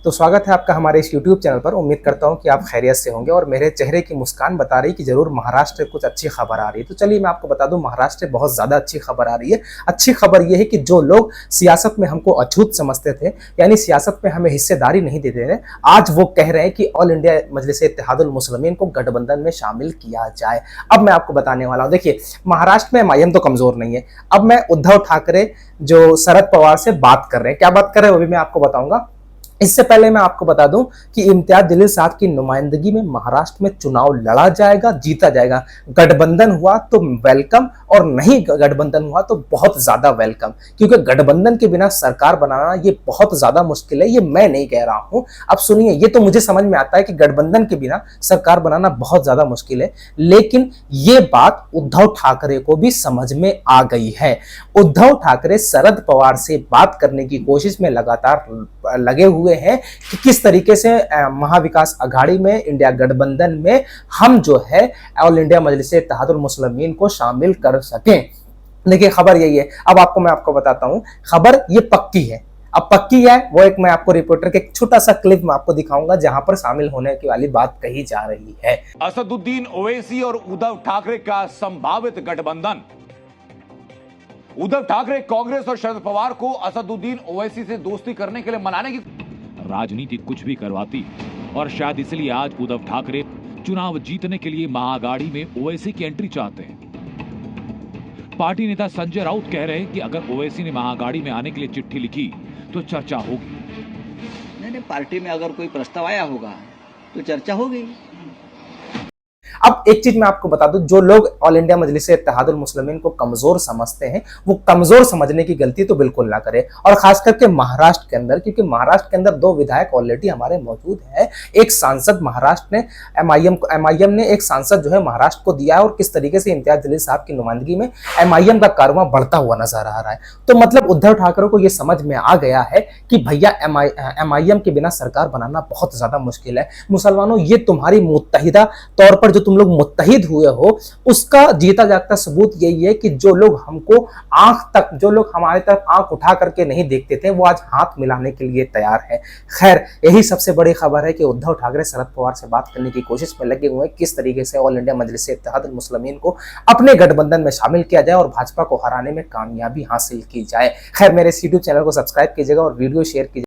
तो स्वागत है आपका हमारे इस YouTube चैनल पर। उम्मीद करता हूं कि आप खैरियत से होंगे और मेरे चेहरे की मुस्कान बता रही कि जरूर महाराष्ट्र कुछ अच्छी खबर आ रही है। तो चलिए मैं आपको बता दूं, महाराष्ट्र बहुत ज़्यादा अच्छी खबर आ रही है। अच्छी खबर यह है कि जो लोग सियासत में हमको अछूत समझते थे, यानी सियासत में हमें हिस्सेदारी नहीं देते थे, आज वो कह रहे हैं कि ऑल इंडिया मजलिस-ए-इत्तेहादुल मुस्लिमीन को गठबंधन में शामिल किया जाए। अब मैं आपको बताने वाला हूँ। देखिए, महाराष्ट्र में एमआईएम तो कमजोर नहीं है। अब मैं उद्धव ठाकरे जो शरद पवार से बात कर रहे हैं, क्या बात कर रहे हैं वो भी मैं आपको बताऊंगा। इससे पहले मैं आपको बता दूं कि इम्तियाज जलील साहब की नुमाइंदगी में महाराष्ट्र में चुनाव लड़ा जाएगा, जीता जाएगा। गठबंधन हुआ तो वेलकम, और नहीं गठबंधन हुआ तो बहुत ज्यादा वेलकम, क्योंकि गठबंधन के बिना सरकार बनाना ये बहुत ज्यादा मुश्किल है। ये मैं नहीं कह रहा हूं, अब सुनिए। ये तो मुझे समझ में आता है कि गठबंधन के बिना सरकार बनाना बहुत ज्यादा मुश्किल है, लेकिन ये बात उद्धव ठाकरे को भी समझ में आ गई है। उद्धव ठाकरे शरद पवार से बात करने की कोशिश में लगातार लगे हुए हैं कि किस तरीके से महाविकास अघाड़ी में, इंडिया गठबंधन में हम जो है ऑल इंडिया मजलिस-ए-इत्तेहादुल मुस्लिमीन को शामिल कर सकें। देखिए, खबर यही है। अब मैं आपको बताता हूं, खबर ये पक्की है। अब पक्की है वो एक मैं आपको रिपोर्टर के एक छोटा सा क्लिप में आपको दिखाऊंगा, जहां पर शामिल होने की वाली बात कही जा रही है। असदुद्दीन ओवैसी और उद्धव ठाकरे का संभावित गठबंधन। उद्धव ठाकरे कांग्रेस और शरद पवार को असदुद्दीन ओवैसी से दोस्ती करने के लिए मनाने की राजनीति कुछ भी करवाती, और शायद इसलिए आज उद्धव ठाकरे चुनाव जीतने के लिए महाआघाड़ी में ओवैसी की एंट्री चाहते हैं। पार्टी नेता संजय राउत कह रहे हैं कि अगर ओवैसी ने महाआघाड़ी में आने के लिए चिट्ठी लिखी तो चर्चा होगी। नहीं, पार्टी में अगर कोई प्रस्ताव आया होगा तो चर्चा होगी। अब एक चीज मैं आपको बता दूं, जो लोग ऑल इंडिया मजलिस-ए-इत्तेहादुल मुस्लिमीन को कमजोर समझते हैं, वो कमजोर समझने की गलती तो बिल्कुल ना करें, और खास करके महाराष्ट्र के अंदर, क्योंकि महाराष्ट्र के अंदर दो विधायक ऑलरेडी हमारे मौजूद हैं। एक सांसद महाराष्ट्र ने एमआईएम ने एक सांसद जो है महाराष्ट्र को दिया है, और किस तरीके से इम्तियाज जलील साहब की नुमाइंदगी में एमआईएम का कारवां बढ़ता हुआ नजर आ रहा है। तो मतलब उद्धव ठाकरे को यह समझ में आ गया है कि भैया एमआईएम के बिना सरकार बनाना बहुत ज्यादा मुश्किल है। मुसलमानों, ये तुम्हारी मुत्तहिदा तौर पर जो तुम लोग मुत्तहिद हुए हो, उसका जीता जागता सबूत यही है कि जो लोग जो लोग हमारे तरफ आंख उठा करके नहीं देखते थे, वो आज हाथ मिलाने के लिए तैयार है। खैर, यही सबसे बड़ी खबर है कि उद्धव ठाकरे शरद पवार से बात करने की कोशिश में लगे हुए हैं, किस तरीके से ऑल इंडिया मजलिस-ए-इत्तेहादुल मुस्लिमीन को अपने गठबंधन में शामिल किया जाए और भाजपा को हराने में कामयाबी हासिल की जाए। खैर, मेरे इस YouTube चैनल को सब्सक्राइब कीजिएगा और वीडियो शेयर कीजिएगा।